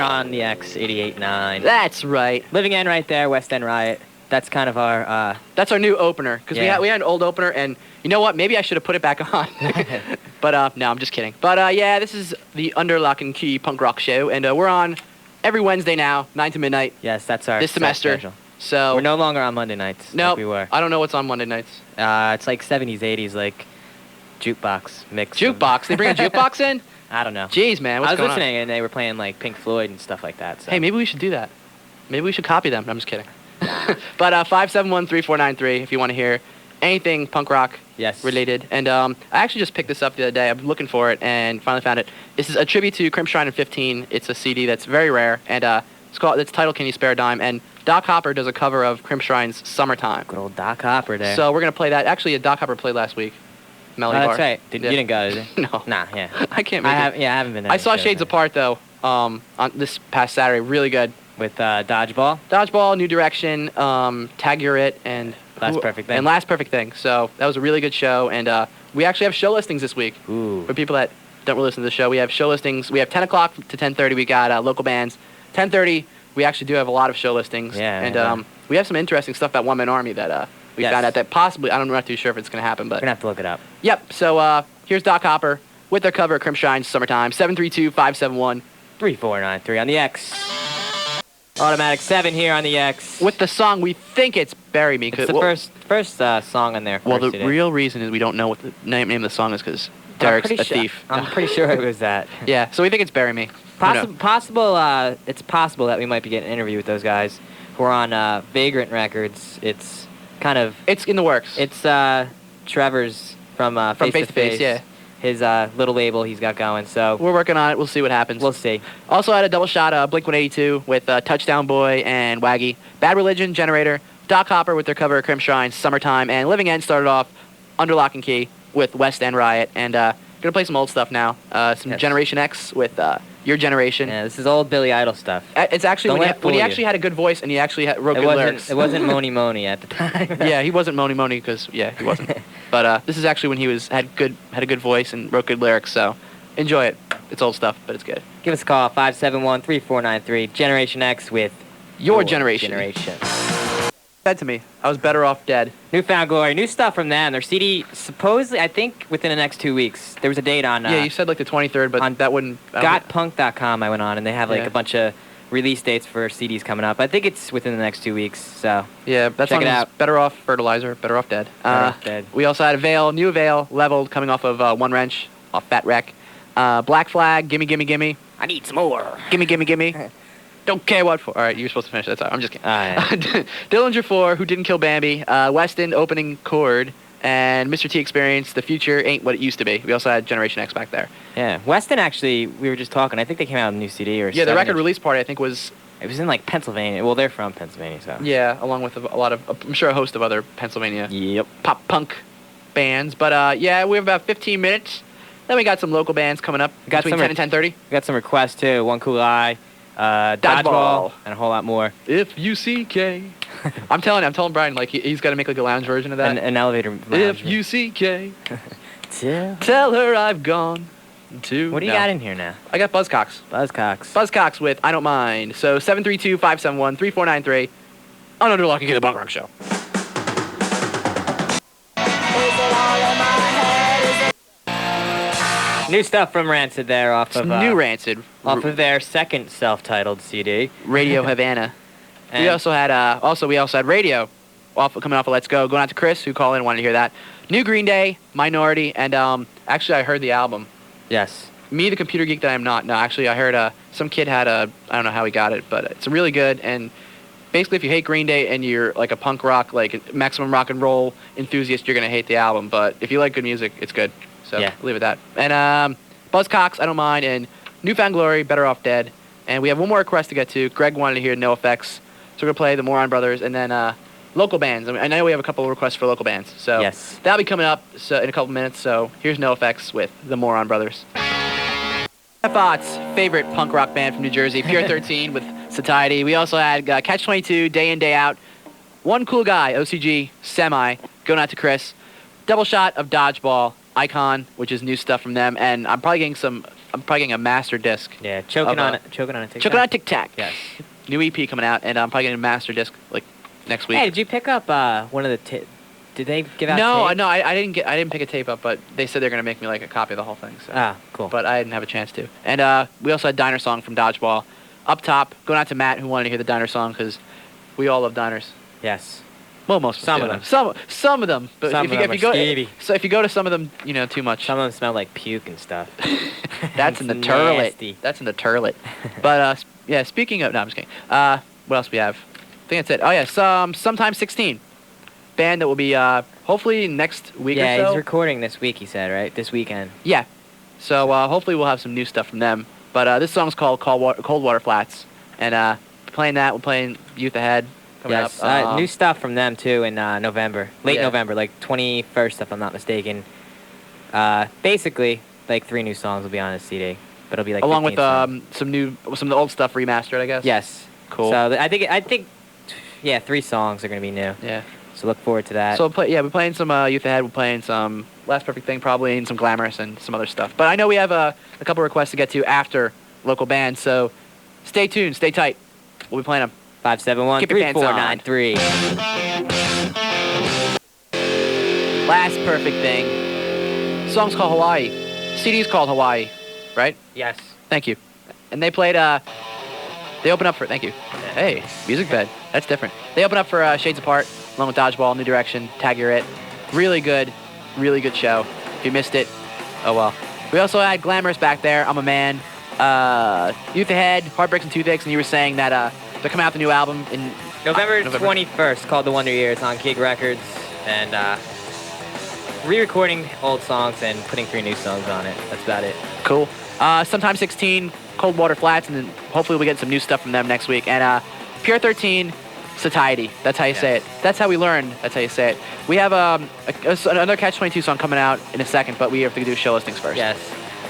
On the X 88.9. That's right. Living End right there, West End Riot. That's kind of our... That's our new opener, because Yeah. we had an old opener, and you know what? Maybe I should have put it back on. But, no, I'm just kidding. But, yeah, this is the Under Lock and Key Punk Rock Show, and we're on every Wednesday now, 9 to midnight. Yes, that's our this semester. schedule. So We're no longer on Monday nights. no, like we were. I don't know what's on Monday nights. It's like 70s, 80s, like jukebox mix. Jukebox? They bring a jukebox in? I don't know. Jeez, man, what's I was going listening, and they were playing like Pink Floyd and stuff like that. So. Hey, maybe we should do that. Maybe we should copy them. I'm just kidding. But 571-3493 if you want to hear anything punk rock related. And I actually just picked this up the other day. I'm looking for it and finally found it. This is a tribute to Crimpshrine in 15. It's a CD that's very rare, and it's titled Can You Spare a Dime? And Doc Hopper does a cover of Crimpshrine's Summertime. Good old Doc Hopper there. So we're going to play that. Actually, Doc Hopper played last week. Melody Bar. That's right. You didn't go, did you? No. Nah, yeah. I can't make it. I haven't been there. I saw Shades Apart, though, on this past Saturday. Really good. With Dodgeball? Dodgeball, New Direction, Tag You're It, and... Last Perfect Thing. And Last Perfect Thing. So that was a really good show, and we actually have show listings this week. Ooh. For people that don't really listen to the show, we have show listings. We have 10 o'clock to 10:30. We got local bands. 10:30, we actually do have a lot of show listings. Yeah. And we have some interesting stuff about One Man Army that we found out that possibly, I'm not too sure if it's going to happen, but... We're going to have to look it up. Yep. So here's Doc Hopper with their cover of Crimpshine's Summertime. 732-571-3493 on the X. Automatic 7 here on the X. With the song, we think it's Bury Me. It's the first song on there. Well, the real reason is we don't know what the name of the song is because Derek's a thief. I'm pretty sure it was that. Yeah, so we think it's Bury Me. It's possible that we might be getting an interview with those guys who are on Vagrant Records. It's in the works. It's Trevor's from Face to Face. Yeah. His little label he's got going. So we're working on it. We'll see what happens. We'll see. Also had a double shot of Blink-182 with Touchdown Boy and Waggy. Bad Religion, Generator, Doc Hopper with their cover of Crimpshrine, Summertime, and Living End started off under Lock and Key with West End Riot. And gonna play some old stuff now. Some Generation X with Your Generation. Yeah, this is old Billy Idol stuff. It's actually when he actually had a good voice and he actually wrote good lyrics. It wasn't Moni Moni at the time. Yeah, he wasn't Moni Moni because he wasn't. But this is actually when he had a good voice and wrote good lyrics. So enjoy it. It's old stuff, but it's good. Give us a call 571-3493. Generation X with Your Generation. Said to me, I was better off dead. Newfound Glory, new stuff from them. Their CD, supposedly, I think within the next 2 weeks. There was a date on... yeah, you said like the 23rd, but that wouldn't... Gotpunk.com I went on, and they have like a bunch of release dates for CDs coming up. I think it's within the next 2 weeks, so... Yeah, that song is Better Off Fertilizer, Better Off Dead. We also had Avail, New Avail, Leveled, coming off of One Wrench, off Fat Wreck. Black Flag, Gimme Gimme Gimme. I need some more. Gimme Gimme Gimme. Don't care what for. All right, you're supposed to finish that. Sorry, I'm just kidding. Yeah. Dillinger 4, Who Didn't Kill Bambi, Weston, Opening Chord, and Mr. T Experience, The Future Ain't What It Used to Be. We also had Generation X back there. Yeah, Weston actually, we were just talking, I think they came out with a new CD or something. Yeah, the record release party, I think, was... It was in, like, Pennsylvania. Well, they're from Pennsylvania, so... Yeah, along with a lot of, I'm sure, a host of other Pennsylvania pop-punk bands. But, yeah, we have about 15 minutes. Then we got some local bands coming up between 10 and 10:30. We got some requests, too. One Cool Eye. Dodgeball, and a whole lot more. If you CK. I'm telling Brian, like, he's got to make, like, a lounge version of that. An elevator lounge. If you CK. Tell her I've gone to... What do you got in here now? I got Buzzcocks. Buzzcocks with I Don't Mind. So 732-571-3493 on Under Lock and Key, the Punk Rock Show. New stuff from Rancid there off of... new Rancid. Off of their second self-titled CD. Radio Havana. We also had Radio coming off of Let's Go. Going out to Chris, who called in and wanted to hear that. New Green Day, Minority, and actually I heard the album. Yes. Me, the computer geek that I am not. No, actually I heard some kid had I don't know how he got it, but it's really good. And basically if you hate Green Day and you're like a punk rock, like maximum rock and roll enthusiast, you're going to hate the album. But if you like good music, it's good. So leave it at that. And Buzzcocks, I Don't Mind, and Newfound Glory, Better Off Dead. And we have one more request to get to. Greg wanted to hear No Effects. So we're going to play the Moron Brothers and then local bands. I know we have a couple of requests for local bands. So that'll be coming up in a couple minutes. So here's No Effects with the Moron Brothers. Thoughts, favorite punk rock band from New Jersey, Pure 13 with Satiety. We also had Catch-22, Day In, Day Out. One Cool Guy, OCG, Semi, going out to Chris. Double shot of Dodgeball. Icon, which is new stuff from them, and I'm probably getting some I'm probably getting a master disc. Yeah, Of, choking on a tic. Choking on a Tic Tac. Yes. New EP coming out, and I'm probably getting a master disc like next week. Hey, did you pick up one of the? Did they give out? No, tapes? no, I didn't pick a tape up, but they said they're gonna make me like a copy of the whole thing. So. Ah, cool. But I didn't have a chance to. And we also had Diner Song from Dodgeball. Up top, going out to Matt who wanted to hear the Diner Song because we all love diners. Yes. Well, most Some of of them. Some of them. But Some if of them you go, are skeevy. so if you go to some of them, too much. Some of them smell like puke and stuff. That's in the It's turlet. nasty. That's in the turlet. But yeah, speaking of, no, I'm just kidding. What else we have? I think that's it. Oh yeah, sometime 16. Band that will be hopefully next week or Yeah, so. he's recording this week. He said, right? This weekend. Yeah. So hopefully we'll have some new stuff from them. But this song's called Cold Water Flats, and playing that. We're playing Youth Ahead coming Yes. up. New stuff from them too in November, late Yeah. November, like 21st, if I'm not mistaken. Basically, like 3 new songs will be on this CD, but it'll be like along with 15 songs. some of the old stuff remastered, I guess. Yes. Cool. So I think, yeah, 3 songs are gonna be new. Yeah. So look forward to that. So we're playing some Youth Ahead. We're playing some Last Perfect Thing probably, and some Glamorous and some other stuff. But I know we have a couple requests to get to after local bands. So stay tuned, stay tight. We'll be playing them. 571-3493. Last Perfect Thing. Song's called Hawaii. CD's called Hawaii, right? Yes. Thank you. And they played. They open up for. Thank you. Hey, music bed. That's different. They open up for Shades Apart, along with Dodgeball, New Direction, Tag You're It. Really good show. If you missed it, oh well. We also had Glamorous back there. I'm a Man. Youth Ahead, Heartbreaks and Toothaches, and you were saying that they're coming out with the new album in November 21st, called The Wonder Years on Gig Records, and re-recording old songs and putting 3 new songs on it. That's about it. Cool. Sometime 16, Cold Water Flats, and then hopefully we get some new stuff from them next week. And Pure 13, Satiety. That's how you say it. That's how we learn. That's how you say it. We have another Catch-22 song coming out in a second, but we have to do show listings first. Yes.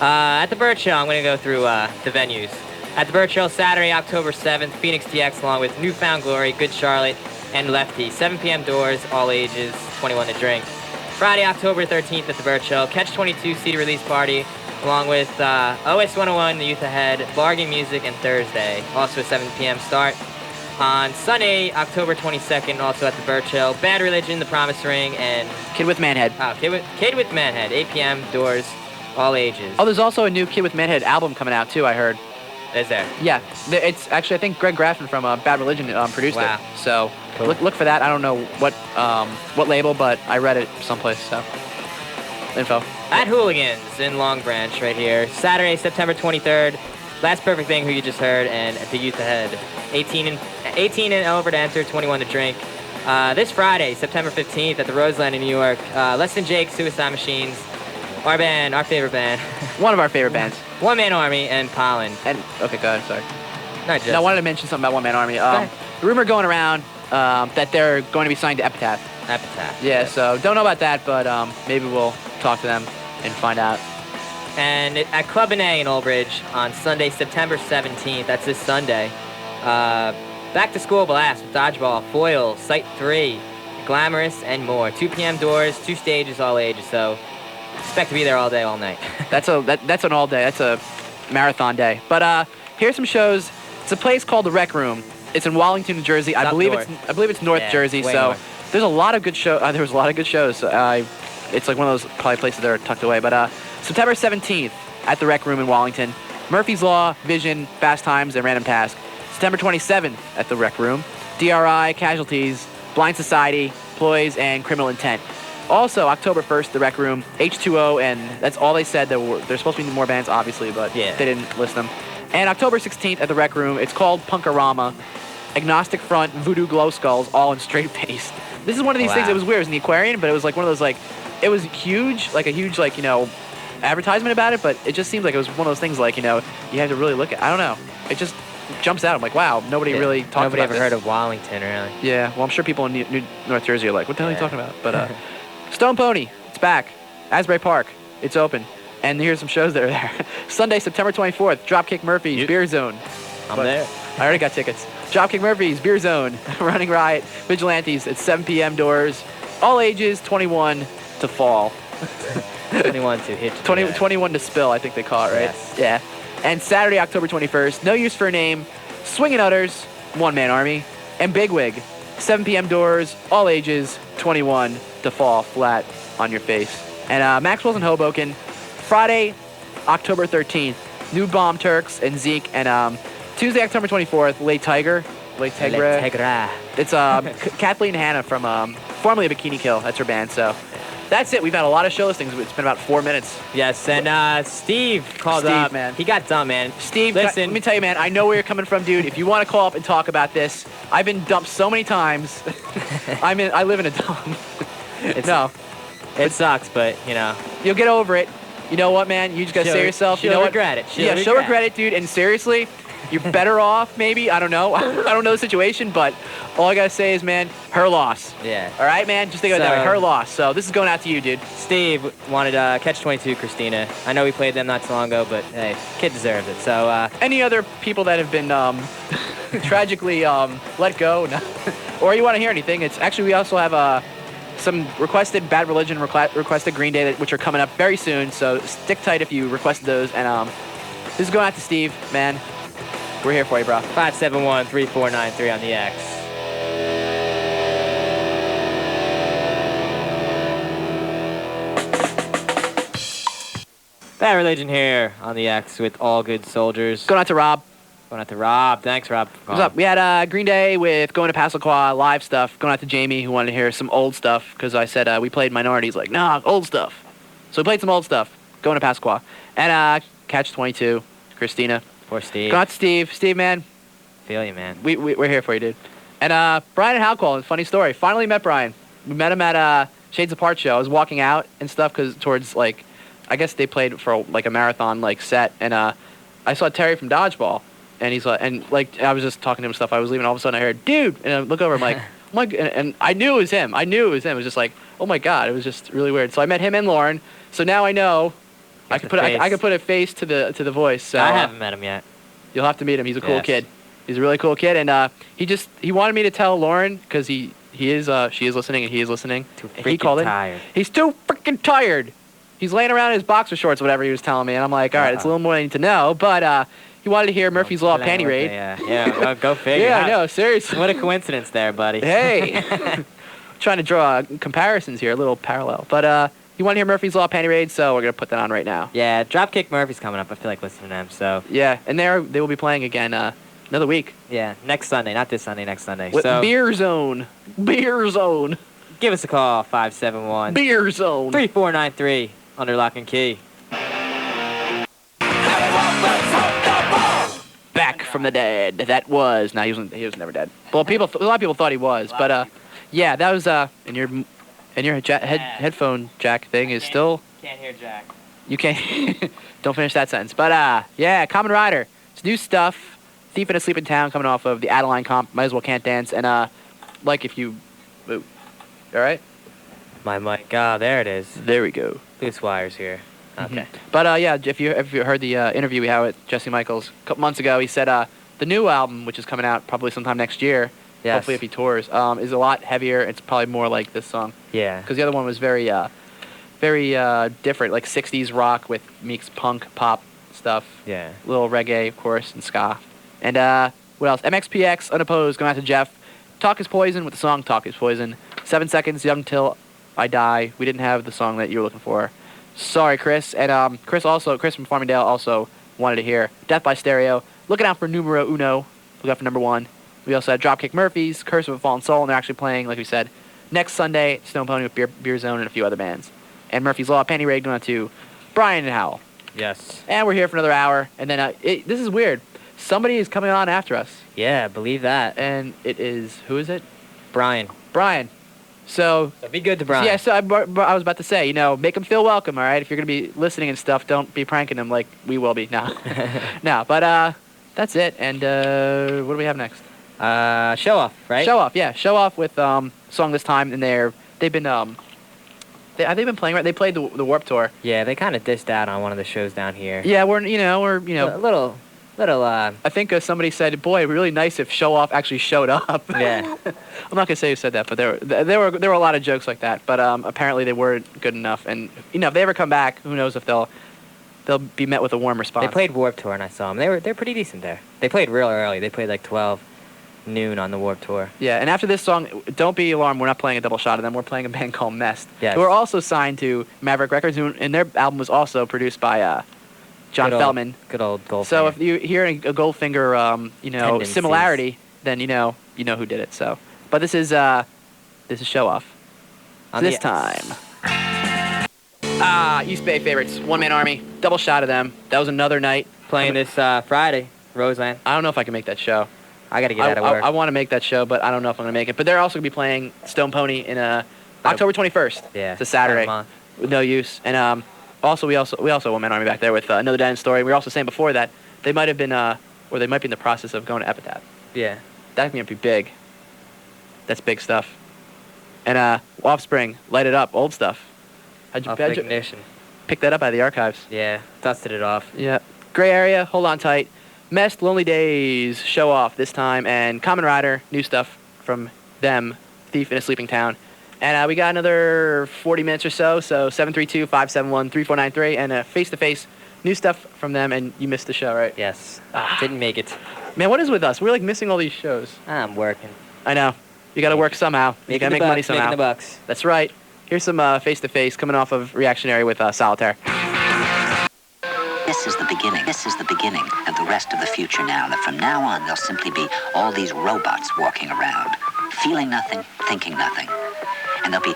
At the Bird Show, I'm going to go through the venues. At the Bird Show, Saturday, October 7th, Phoenix DX, along with Newfound Glory, Good Charlotte, and Lefty. 7 p.m. doors, all ages, 21 to drink. Friday, October 13th, at the Bird Show, Catch-22 CD release party, along with OS 101, The Youth Ahead, Bargain Music, and Thursday. Also a 7 p.m. start. On Sunday, October 22nd, also at the Bird Show, Bad Religion, The Promise Ring, and Kid with Manhead. Kid with Manhead, 8 p.m. doors, all ages. Oh, there's also a new Kid with Manhead album coming out too, I heard. Is there? Yeah, it's actually, I think Greg Graffin from Bad Religion produced it. So Cool. look for that. I don't know what label, but I read it someplace. So info. At Hooligans in Long Branch, right here. Saturday, September 23rd. Last Perfect Thing, who you just heard, and at the Youth Ahead. 18 and over to enter, 21 to drink. This Friday, September 15th, at the Roseland in New York. Less Than Jake, Suicide Machines, our band, our favorite band. One of our favorite bands. One Man Army and Pollen. And okay, go ahead. Sorry. Not just. No, I wanted to mention something about One Man Army. The rumor going around that they're going to be signed to Epitaph. Epitaph. Yeah, yes. so don't know about that, but maybe we'll talk to them and find out. And at Club A in Old Bridge on Sunday, September 17th. That's this Sunday. Back to School Blast with Dodgeball, Foil, Site 3, Glamorous, and more. 2 p.m. doors, 2 stages, all ages. So expect to be there all day, all night. That's an all day. That's a marathon day. But here's some shows. It's a place called the Rec Room. It's in Wallington, New Jersey. I believe it's North Jersey. way So north. there's a lot of good shows. There was a lot of good shows. It's like one of those probably places that are tucked away. But September 17th at the Rec Room in Wallington. Murphy's Law, Vision, Fast Times, and Random Task. September 27th at the Rec Room. DRI, Casualties, Blind Society, Ploys, and Criminal Intent. Also, October 1st, the Rec Room, H2O, and that's all they said. There's supposed to be more bands, obviously, but they didn't list them. And October 16th at the Rec Room, it's called Punkorama, Agnostic Front, Voodoo Glow Skulls, all in straight face. This is one of these things that was weird. It was in the Aquarium, but it was like one of those, like, it was huge, like a huge, like, advertisement about it, but it just seemed like it was one of those things, like, you had to really look at. I don't know. It just jumps out. I'm like, wow, nobody really talked about Nobody ever this. heard of Wallington, really. Yeah, well, I'm sure people in North Jersey are like, what the hell are you talking about? But Stone Pony, it's back. Asbury Park, it's open. And here's some shows that are there. Sunday, September 24th, Dropkick Murphys, Beer Zone. I'm there. I already got tickets. Dropkick Murphys, Beer Zone, Running Riot, Vigilantes. It's 7 p.m. doors. All ages, 21 to fall. 21 to hit. 21 to spill, I think they call it, right? Yes. Yeah. And Saturday, October 21st, No Use for a Name, Swingin' Utters, One Man Army, and Bigwig, 7 p.m. doors, all ages, 21 to fall flat on your face. And Maxwell's in Hoboken, Friday, October 13th, New Bomb Turks and Zeke, and Tuesday, October 24th, Late Tiger. Tegra. It's Kathleen Hanna from formerly Bikini Kill. That's her band. So that's it. We've had a lot of show listings. It's been about 4 minutes. Yes, and Steve called up. Man. He got done, man. Steve, listen. let me tell you, man, I know where you're coming from, dude. If you want to call up and talk about this, I've been dumped so many times. I live in a dump. It sucks, but, you know. You'll get over it. You know what, man? You just got to say to yourself, you know what? Regret it. She'll regret it, dude. And seriously, you're better off, maybe. I don't know. I don't know the situation, but all I got to say is, man, her loss. Yeah. All right, man? Just think about it that way. Her loss. So this is going out to you, dude. Steve wanted Catch 22, Christina. I know we played them not too long ago, but, hey, kid deserves it. So, any other people that have been tragically let go, or you want to hear anything, it's actually, we also have some requested Bad Religion, requested Green Day, which are coming up very soon. So stick tight if you requested those. And this is going out to Steve, man. We're here for you, bro. 571-3493 on the X. Bad Religion here on the X with All Good Soldiers. Going out to Rob. Going out to Rob. Thanks, Rob. What's up? We had Green Day with Going to Passacqua live stuff. Going out to Jamie, who wanted to hear some old stuff, because I said we played Minority. He's like, nah, old stuff. So we played some old stuff. Going to Passacqua. And Catch 22, Christina. Poor Steve. Going out to Steve. Steve, man. Feel you, man. We're here for you, dude. And Brian and Halcall, funny story. Finally met Brian. We met him at Shades Apart show. I was walking out and stuff because towards, like, I guess they played for, like, a marathon, like, set. And I saw Terry from Dodgeball. And he's like, I was just talking to him and stuff. I was leaving. All of a sudden, I heard, dude. And I look over. I'm like, oh my, and I knew it was him. It was just like, oh my God. It was just really weird. So I met him and Lauren. So now I know I could put a face to the voice. So, I haven't met him yet. You'll have to meet him. He's a cool kid. He's a really cool kid. And he wanted me to tell Lauren, because she is listening and he is listening. Too he called tired. He's too freaking tired. He's laying around in his boxer shorts, whatever he was telling me. And I'm like, all right, it's a little more than I need to know. But he wanted to hear Murphy's Law Panty Raid. Yeah, go figure. Yeah, I know, seriously. What a coincidence there, buddy. Hey. Trying to draw comparisons here, a little parallel. But you want to hear Murphy's Law Panty Raid, so we're going to put that on right now. Yeah, Dropkick Murphy's coming up. I feel like listening to them, so. Yeah, and they will be playing again another week. Yeah, next Sunday. Not this Sunday, next Sunday. With so, Beer Zone. Beer Zone. Give us a call, 571. Beer Zone. 3493, under lock and key. Back from the dead. That was. He was never dead. Well, a lot of people thought he was, but yeah, that was and your headphone jack thing is still. Can't hear Jack. You can't. Don't finish that sentence. But yeah, Common Rider. It's new stuff. Thief in a Sleeping Town coming off of the Adeline comp. Might as well can't dance. And like if you, all right. My mic. Ah, there it is. There we go. Loose wires here. Okay. Mm-hmm. But yeah, if you heard the interview we had with Jesse Michaels a couple months ago, he said the new album, which is coming out probably sometime next year, hopefully if he tours, is a lot heavier. It's probably more like this song. Yeah. Because the other one was very different, like 60s rock with meets punk, pop stuff. Yeah. Little reggae, of course, and ska. And what else? MXPX, Unopposed, going out to Jeff. Talk is Poison with the song Talk is Poison. 7 Seconds, Young Till I Die. We didn't have the song that you were looking for. Sorry, Chris. And Chris from Farmingdale also wanted to hear Death by Stereo. Looking out for numero uno. Look out for number 1. We also had Dropkick Murphys, Curse of a Fallen Soul, and they're actually playing, like we said, next Sunday, Stone Pony with Beer Zone and a few other bands. And Murphy's Law, Panty Raid, going on to Brian and Howell. Yes. And we're here for another hour. And then this is weird. Somebody is coming on after us. Yeah, believe that. And it is, who is it? Brian. So be good to Brian. Yeah, so I was about to say, make him feel welcome, all right? If you're going to be listening and stuff, don't be pranking him like we will be. No. No, but that's it. And what do we have next? Show Off, right? Show Off, yeah. Show Off with song this time, and they've been have they been playing, right? They played the Warped Tour. Yeah, they kind of dissed out on one of the shows down here. Yeah, we're a little Little, I think somebody said, "Boy, really nice if Show Off actually showed up." yeah. I'm not gonna say who said that, but there were a lot of jokes like that. But apparently they weren't good enough. And if they ever come back, who knows if they'll be met with a warm response. They played Warped Tour, and I saw them. They're pretty decent there. They played real early. They played like 12 noon on the Warped Tour. Yeah, and after this song, don't be alarmed. We're not playing a double shot of them. We're playing a band called Mest, Yes. who are also signed to Maverick Records, and their album was also produced by John Feldman. Good old Goldfinger. So if you hear a Goldfinger, Tendencies. similarity, then you know who did it. So, but this is Show Off. On This the time, East Bay favorites, One Man Army, double shot of them. That was another night. playing this Friday, Roseland. I don't know if I can make that show. I got to get out of work. I want to make that show, but I don't know if I'm gonna make it. But they're also gonna be playing Stone Pony in October 21st. Yeah. It's a Saturday. Month. With no use. And also we also One Man Army back there with Another Dead End Story. We were also saying before that they might have been or they might be in the process of going to Epitaph. Yeah. That's gonna be big. That's big stuff. And Offspring, Light It Up, old stuff. How'd you Ignition. pick that up out of the archives? Yeah. Dusted it off. Yeah. Gray Area, Hold On Tight. Mest, Lonely Days, Show Off this time, and Common Rider, new stuff from them, Thief in a Sleeping Town. And we got another 40 minutes or so, 732-571-3493, and Face to Face, new stuff from them, and you missed the show, right? Yes. Didn't make it. Man, what is with us? We're like missing all these shows. I'm working. I know. You gotta work somehow. You gotta make money somehow. Making the bucks. That's right. Here's some Face to Face coming off of Reactionary with Solitaire. This is the beginning. This is the beginning of the rest of the future now. That from now on, there'll simply be all these robots walking around, feeling nothing, thinking nothing. And there'll be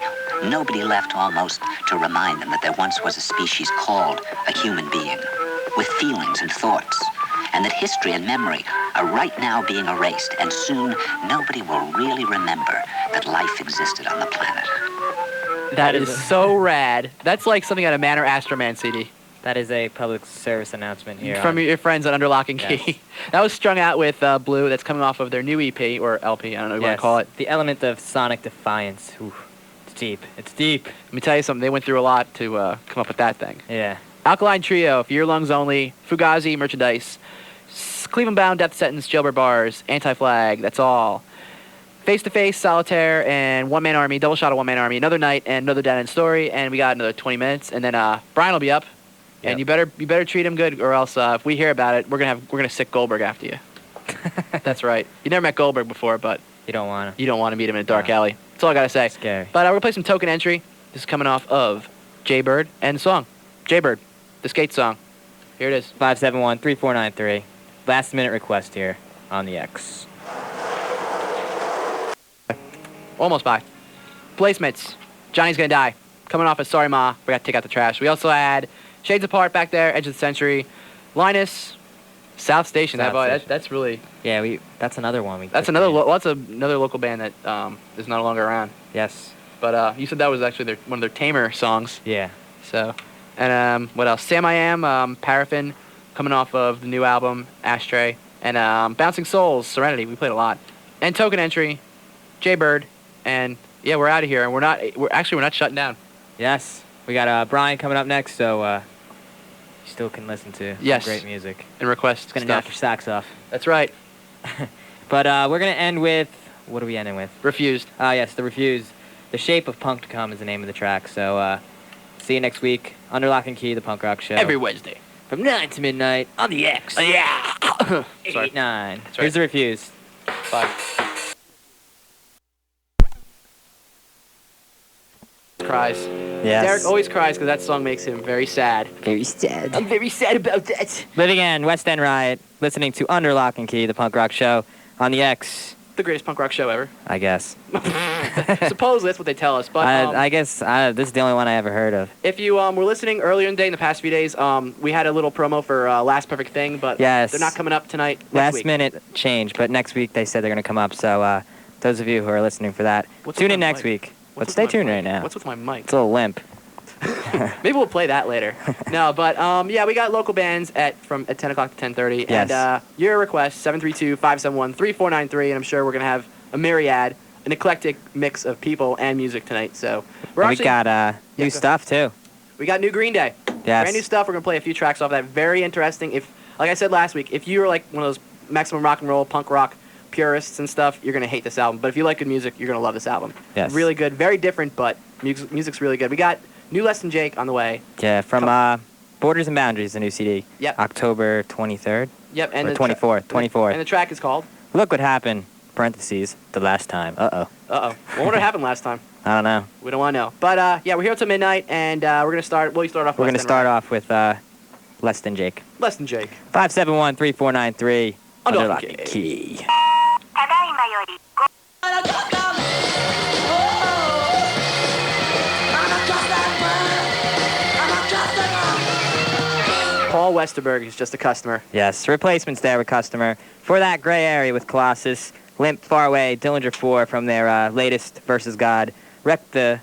nobody left almost to remind them that there once was a species called a human being, with feelings and thoughts. And that history and memory are right now being erased. And soon, nobody will really remember that life existed on the planet. That is so rad. That's like something out of Man or Astroman CD. That is a public service announcement here. From your friends at Under Lock and Key. Yes. That was strung out with Blue. That's coming off of their new EP, or LP, I don't know what you want to call it. The element of sonic defiance. Ooh, it's deep. It's deep. Let me tell you something. They went through a lot to come up with that thing. Yeah. Alkaline Trio, For Your Lungs Only, Fugazi, Merchandise, Cleveland Bound, Death Sentence, Jailbird Bars, Anti-Flag, that's all. Face to Face, Solitaire, and One Man Army, double shot of One Man Army, another night, and Another Dead End Story, and we got another 20 minutes, and then Brian will be up. Yep. And you better treat him good, or else if we hear about it, we're gonna sick Goldberg after you. That's right. You never met Goldberg before, but You don't want to. you don't want to meet him in a dark alley. That's all I gotta say. Scary. But we're gonna play some Token Entry. This is coming off of Jaybird and the song Jaybird, the skate song. Here it is. 571-3493. Last minute request here on the X. Almost by. Placements. Johnny's Gonna Die. Coming off of Sorry Ma. Forgot to take out the trash. We also had Shades Apart back there. Edge of the Century. Linus. South Station. South Station. That's really. Yeah, that's another one. That's another. That's another local band that is no longer around. Yes. But you said that was actually one of their tamer songs. Yeah. So, and what else? Sam I Am. Paraffin. Coming off of the new album Ashtray. And Bouncing Souls. Serenity. We played a lot. And Token Entry. Jaybird. And yeah, we're out of here. And we're not shutting down. Yes. We got Brian coming up next, so you still can listen to some great music. And request It's going to knock your socks off. That's right. But we're going to end with, what are we ending with? Refused. Yes, The Refused. The Shape of Punk to Come is the name of the track. So see you next week. Under Lock and Key, the punk rock show. Every Wednesday. From 9 to midnight on the X. Yeah. 8, 9. Right. Here's The Refused. Bye. Cries. Yes. Derek always cries because that song makes him very sad. Very sad. I'm very sad about that. Living End, West End Riot, listening to Under Lock and Key, the punk rock show on the X, The greatest punk rock show ever. I guess. Supposedly that's what they tell us. But I guess this is the only one I ever heard of. if you were listening earlier in the day, in the past few days, we had a little promo for Last Perfect Thing, but Yes. they're not coming up tonight. Next Last week. minute change, but next week they said they're going to come up. So those of you who are listening for that, What's tune with in my next mic? week. What's But with stay my tuned mic? right now. What's with my mic? It's a little limp. Maybe we'll play that later. No, but yeah, we got local bands at 10 o'clock to 10:30. Yes. And your request, 732-571-3493, and I'm sure we're going to have a myriad, an eclectic mix of people and music tonight. So we're And actually, we got new go stuff too. we got new Green Day. Yes. Brand new stuff. We're going to play a few tracks off that. Very interesting. If Like I said last week, if you're like one of those maximum rock and roll, punk rock purists and stuff, you're going to hate this album. But if you like good music, you're going to love this album. Yes. Really good. Very different, but music's really good. We got new Less Than Jake on the way. Yeah, from Borders and Boundaries, the new CD. Yep. October 23rd. Yep. And or 24th. 24th. And the track is called? Look What Happened, parentheses, the last time. Uh-oh. Uh-oh. Well, what happened last time? I don't know. We don't want to know. But, yeah, we're here until midnight, and we're going to start... We're going to start off with Less Than Jake. Less Than Jake. 571-3493. Under lock lock and key. Paul Westerberg is just a customer. Yes, replacements there with Customer. For that gray area with Colossus, Limp, Far Away, Dillinger 4 from their latest Versus God. Wrecked the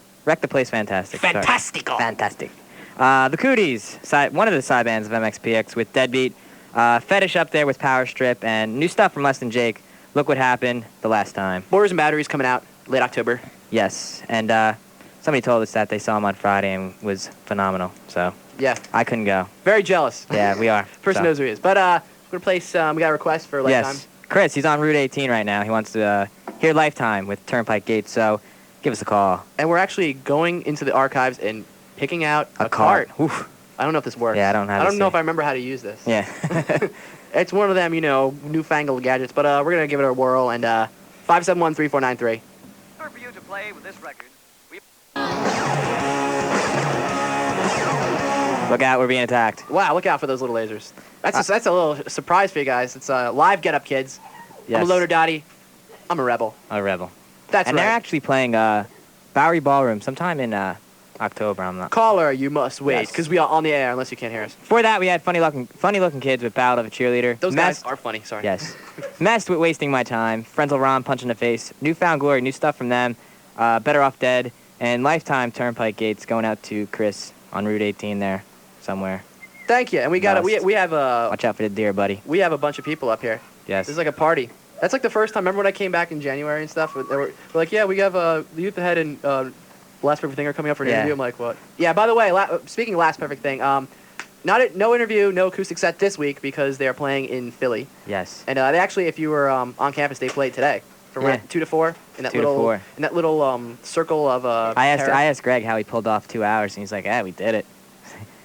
place fantastic. Fantastical. Fantastic. The Cooties, one of the side bands of MXPX with Deadbeat. Fetish up there with Power Strip, and new stuff from Less Than Jake. Look What Happened, the last time. Borders and Batteries coming out late October. Yes, and somebody told us that they saw him on Friday and was phenomenal, so Yeah. I couldn't go. Very jealous. Yeah, we are. Person knows who he is. But we're going to play some, we got a request for Lifetime. Yes, Chris, he's on Route 18 right now. He wants to hear Lifetime with Turnpike Gate, so give us a call. And we're actually going into the archives and picking out a cart. cart. Oof. I don't know if this works. Yeah, I don't know if I remember how to use this. Yeah. It's one of them, newfangled gadgets. But we're going to give it a whirl. And 571-3493. For you to play with this record, Look out, we're being attacked. Wow, look out for those little lasers. That's a little surprise for you guys. It's a live Get Up Kids. Yes. I'm a loader Dottie. I'm a rebel. A rebel. That's and right. they're actually playing Bowery Ballroom sometime in October. I'm not. Caller, you must wait, Yes. because we are on the air unless you can't hear us. Before that, we had funny looking kids with Ballad of a Cheerleader. Those guys are funny, sorry. Yes. Messed with Wasting My Time. Frenzel Ron, Punch in the Face. Newfound Glory, new stuff from them. Better Off Dead. And Lifetime Turnpike Gates going out to Chris on Route 18 there somewhere. Thank you. And we got we have Watch out for the deer, buddy. we have a bunch of people up here. Yes. This is like a party. That's like the first time. Remember when I came back in January and stuff? We're like, yeah, we have the Youth Ahead and Last Perfect Thing are coming up for an Yeah. interview. I'm like, what? Yeah. By the way, speaking of Last Perfect Thing, no interview, no acoustic set this week because they are playing in Philly. Yes. And they actually, if you were on campus, they played today from Yeah. 2 to 4 in that 2 to 4. little circle of. I terror. asked Greg how he pulled off 2 hours, and he's like, "Yeah, we did it."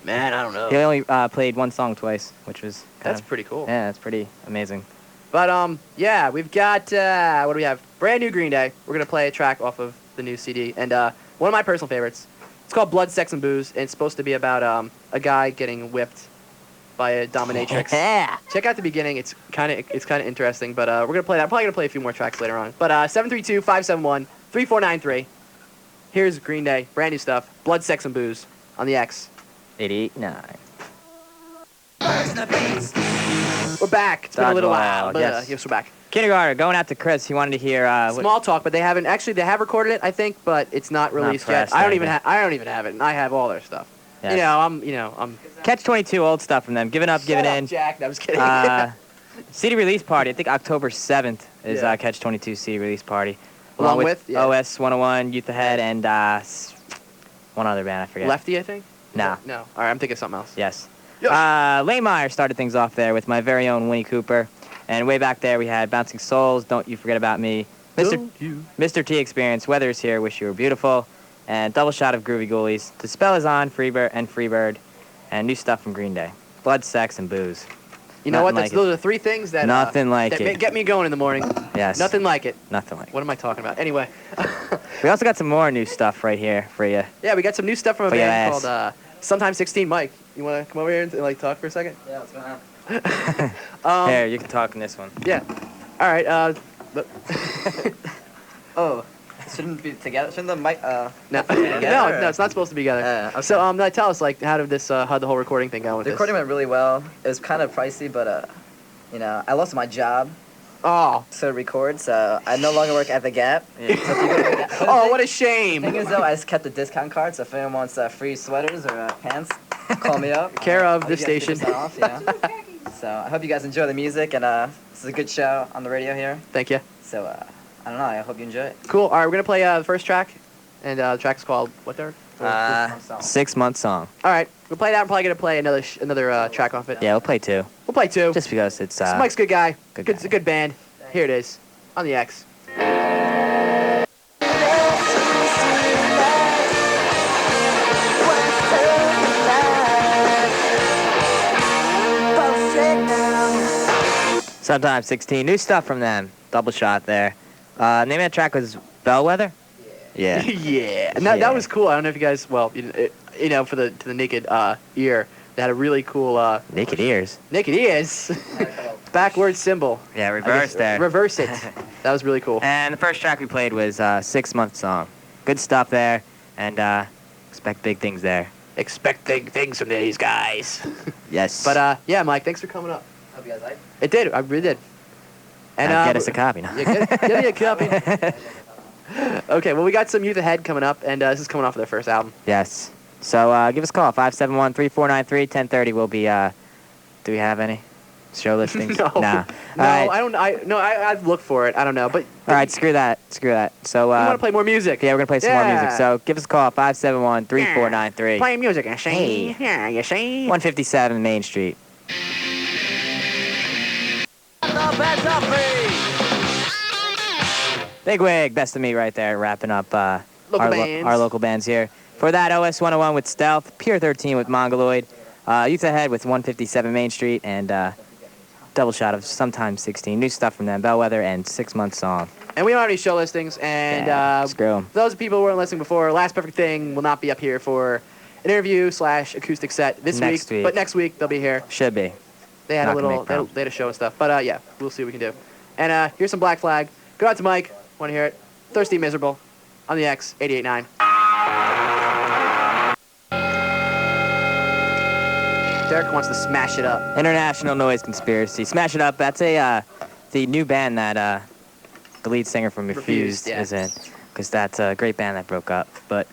Man, I don't know. He only played one song twice, which was That's pretty cool. Yeah, that's pretty amazing. But yeah, we've got what do we have? Brand new Green Day. We're gonna play a track off of the new CD, and one of my personal favorites. It's called Blood, Sex, and Booze, and it's supposed to be about a guy getting whipped by a dominatrix. Yeah. Check out the beginning. It's kind of interesting. But we're gonna play that. I'm probably gonna play a few more tracks later on. But 732-571-3493. Here's Green Day, brand new stuff. Blood, Sex, and Booze on the X. 88.9. We're back. It's been a little while, Dodgeball, but yes. yes, we're back. Kindergarten, going out to Chris. He wanted to hear Small talk, but they haven't actually. They have recorded it, I think, but it's not released yet. pressed I or don't even have it, and I have all their stuff. Yes. I'm Catch 22 old stuff from them. Giving up, giving Shut up, in. Jack. No, I was kidding. CD release party. I think October 7th is Yeah. Catch 22 CD release party. Along with, yeah. OS 101, Youth Ahead, and one other band I forget. Lefty, I think. No. No. All right, I'm thinking of something else. Yes. Yes. Lane Meyer started things off there with my very own Winnie Cooper. And way back there we had Bouncing Souls, Don't You Forget About Me, Mr. T Experience, Weather Is Here, Wish You Were Beautiful, and double shot of Groovy Ghoulies, The Spell Is On, Freebird, and new stuff from Green Day, Blood, Sex, and Booze. You know what? Nothing like Those are 3 things that Nothing like it. get me going in the morning. Yes. Nothing like it. Nothing like it. What am I talking about? Anyway. We also got some more new stuff right here for you. Yeah, we got some new stuff from a For your band ass. called Sometime 16. Mike, you want to come over here and like talk for a second? yeah, what's going on? Here, you can talk in this one. Yeah. All right. Oh, shouldn't be together. Shouldn't the mic? No, together, no, it's not supposed to be together. Okay. So, tell us, like, how'd the whole recording thing go with The this? recording went really well. It was kind of pricey, but I lost my job Oh. to record, so I no longer work at the Gap. So if you go to the Gap, Oh, what a The shame. thing is, though, I just kept the discount card, so if anyone wants free sweaters or pants, call me up. Care of I'll this give you guys station. 50% off, yeah. So I hope you guys enjoy the music, and this is a good show on the radio here. Thank you. So I don't know. I hope you enjoy it. Cool. All right, we're gonna play the first track, and the track's called what, Derek? 6-month song. All right, we'll play that. I'm probably gonna play another track off it. Yeah, we'll play 2. We'll play 2. Just because it's Mike's a good guy. Good It's a good band. Here it is on the X. Sometimes 16. New stuff from them. Double shot there. Name of that track was Bellwether? Yeah. Yeah. And that was cool. I don't know if you guys, well, for the naked ear, they had a really cool Naked Ears. naked ears backward symbol. Yeah, I reverse guess, there. Reverse it. That was really cool. And the first track we played was 6-month song. Good stuff there, and expect big things there. Expect big things from these guys. Yes. But yeah, Mike, thanks for coming up. Hope you guys like. It did. I really did. And get us a copy now. Yeah, get me a copy. Okay, well, we got some Youth Ahead coming up, and this is coming off of their first album. Yes. So give us a call, 571-3493, 1030. We'll be, do we have any show listings? No. Nah. No, All right. I've looked for it. I don't know, but All right, screw that. So, we want to play more music. yeah, we're going to play some more Yeah. music. So give us a call, 571-3493. Playing music, you see? Hey. Yeah, you see? 157 Main Street. Big Wig, Best of Me right there, wrapping up our bands. our local bands here. For that, OS 101 with Stealth, Pure 13 with Mongoloid, Youth Ahead with 157 Main Street, and double shot of Sometimes 16. New stuff from them, Bellwether, and 6-month song. And we don't have any show listings, and Yeah, screw 'em. those people who weren't listening before, Last Perfect Thing will not be up here for an interview/acoustic set this Next week. But next week, they'll be here. Should be. They had Not a gonna little, make problem. they had a show and stuff. But yeah, we'll see what we can do. And here's some Black Flag. Go out to Mike. Want to hear it? Thirsty Miserable on the X 88.9. Derek wants to smash it up. International Noise Conspiracy. Smash It Up. That's the new band that the lead singer from Refused yeah. is in. Because that's a great band that broke up. But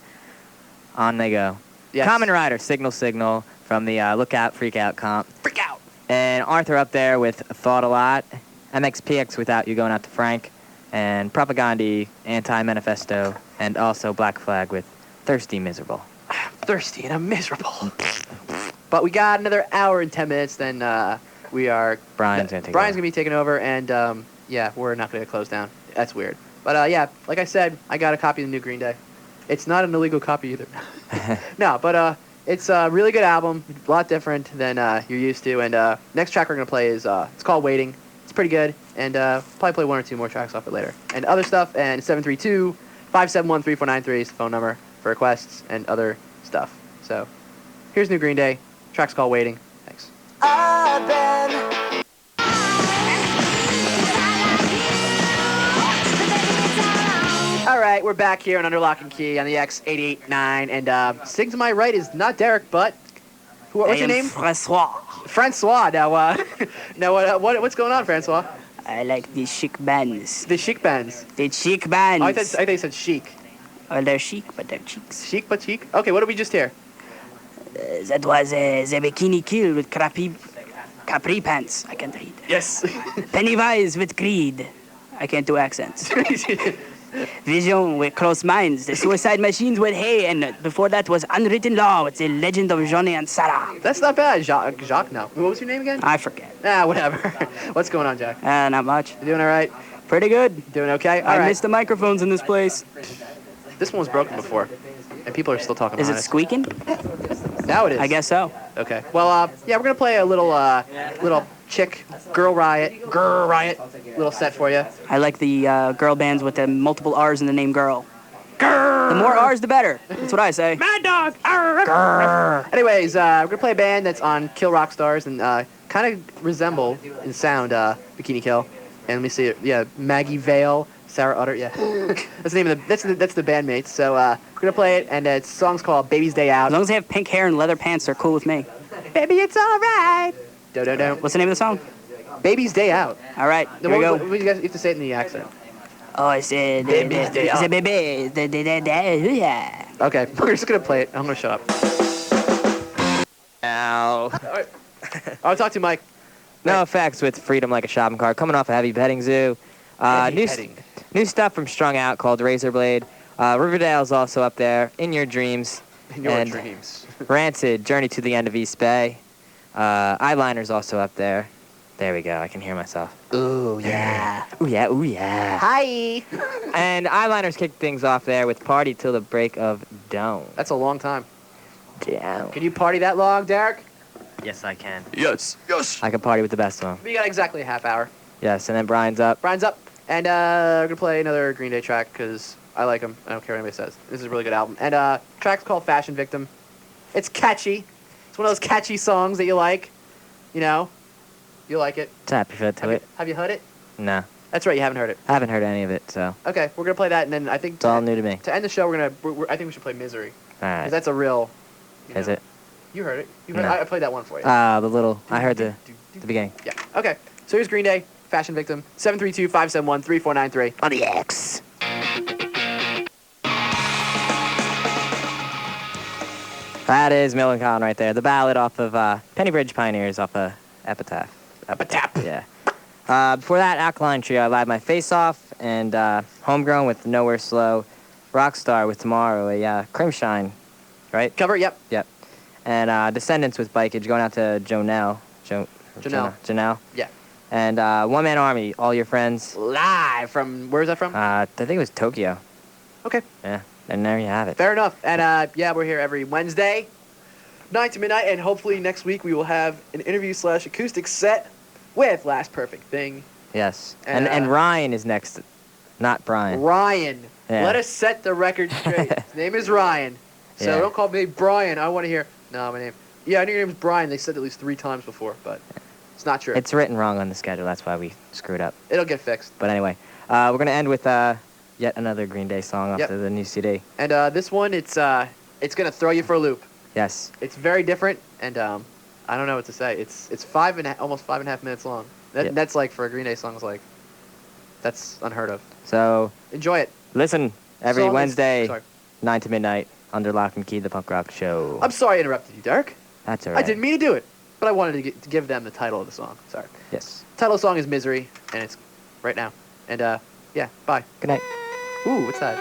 on they go. Yes. Common Rider, Signal Signal from the Look Out, Freak Out comp. Freak out. And Arthur up there with Thought a Lot. MXPX Without You going out to Frank. And Propaganda, Anti-Manifesto. And also Black Flag with Thirsty Miserable. Thirsty and I'm miserable. But we got another hour and 10 minutes, then we are... Brian's going to take Brian's over. going to be taking over, and yeah, we're not going to close down. That's weird. But yeah, like I said, I got a copy of the new Green Day. It's not an illegal copy either. No, but it's a really good album, a lot different than you're used to. And next track we're going to play is, it's called Waiting. It's pretty good, and probably play 1 or 2 more tracks off it later. And other stuff, and 732-571-3493 is the phone number for requests and other stuff. So here's new Green Day. Track's called Waiting. Thanks. All right, we're back here on Under Lock and Key on the X 88.9, and sitting to my right is not Derek, but what's your name? Francois. Francois. Now, what's going on, Francois? I like the chic bands. The chic bands. The chic bands. Oh, I thought you said chic. Well, they're chic, but they're cheeks. Chic but chic. Okay, what did we just hear? That was the Bikini Kill with capri pants. I can't read. Yes. Pennywise with greed. I can't do accents. Vision with Close Minds. The Suicide Machines with Hey. And before that was Unwritten Law with The Legend of Johnny and Sarah. That's not bad, Jacques. No. What was your name again? I forget. Whatever. What's going on, Jack? Not much. You doing all right? Pretty good. Doing okay? All I right. missed the microphones in this place. This one was broken before, and people are still talking Is about it squeaking? Now it is. I guess so. Okay. Well, yeah, we're gonna play a little girl riot, little set for you. I like the girl bands with the multiple R's in the name girl. Grrr. The more R's, the better. That's what I say. Mad Dog. Grrr. Anyways, we're gonna play a band that's on Kill Rock Stars and kind of resemble in sound Bikini Kill. And let me see. Yeah, Maggie Vale, Sarah Utter. Yeah, that's the name of that's the bandmates. So we're gonna play it, and the song's called "Baby's Day Out." As long as they have pink hair and leather pants, they're cool with me. Baby, it's all right. Do. What's the name of the song? Baby's Day Out. All right, here we go. What you guys you have to say it in the accent. Oh, I said... Baby's Day Out. Yeah. Okay, we're just gonna play it. I'm gonna shut up. Ow. I'll talk to Mike. No Effects with Freedom Like a Shopping Cart, coming off a Heavy Petting Zoo. New stuff from Strung Out called Razorblade. Riverdale's also up there. In Your Dreams. In your And dreams. Rancid, Journey to the End of East Bay. Eyeliner's also up there. There we go. I can hear myself. Ooh, yeah. Ooh, yeah. Ooh, yeah. Hi. And Eyeliner's kicked things off there with Party Till the Break of Dawn. That's a long time. Down. Can you party that long, Derek? Yes, I can. Yes. Yes. I can party with the best of them. We got exactly a half hour. Yes, and then Brian's up. Brian's up. And we're going to play another Green Day track because I like them. I don't care what anybody says. This is a really good album. And track's called Fashion Victim. It's catchy. It's one of those catchy songs that you like. You know? You like it. Tap your foot to it. Have you heard it? No. That's right, you haven't heard it. I haven't heard any of it, so Okay, we're going to play that, and then I think... it's all new to me. To end the show, I think we should play Misery. All right. Because that's a real... Is it? You heard it. You heard No. I played that one for you. The little... I heard the beginning. Yeah. Okay. So here's Green Day, Fashion Victim, 732-571-3493. On the X. That is Millencolin right there. The ballad off of Penny Bridge Pioneers off of Epitaph. Epitaph. Yeah. Before that, Alkaline Trio, I lied my face off, and Homegrown with Nowhere Slow, Rockstar with Tomorrow, a Crimshine, right? Cover, yep. Yep. And Descendants with Bikeage, going out to Janelle. Janelle. Yeah. And One Man Army, All Your Friends. Live from, where's that from? I think it was Tokyo. Okay. Yeah. And there you have it. Fair enough. And yeah, we're here every Wednesday, 9 to midnight, and hopefully next week we will have an interview/acoustic set with Last Perfect Thing. Yes. And, And Ryan is next, not Brian. Ryan. Yeah. Let us set the record straight. His name is Ryan. So Yeah. don't call me Brian. I want to hear, no, my name. Yeah, I knew your name was Brian. They said it at least 3 times before, but it's not true. It's written wrong on the schedule. That's why we screwed up. It'll get fixed. But anyway, we're going to end with yet another Green Day song off Yep. of the new CD. And this one, it's going to throw you for a loop. Yes. It's very different, and I don't know what to say. It's almost 5.5 minutes long. Yeah. That's like, for a Green Day song, is like, that's unheard of. So Enjoy it. listen every Song is- Wednesday, sorry. 9 to midnight, under Lock and Key, the punk rock show. I'm sorry I interrupted you, Derek. That's all right. I didn't mean to do it, but I wanted to give them the title of the song. Sorry. Yes. Title of the song is Misery, and it's right now. And yeah, bye. Good night. Ooh, what's that?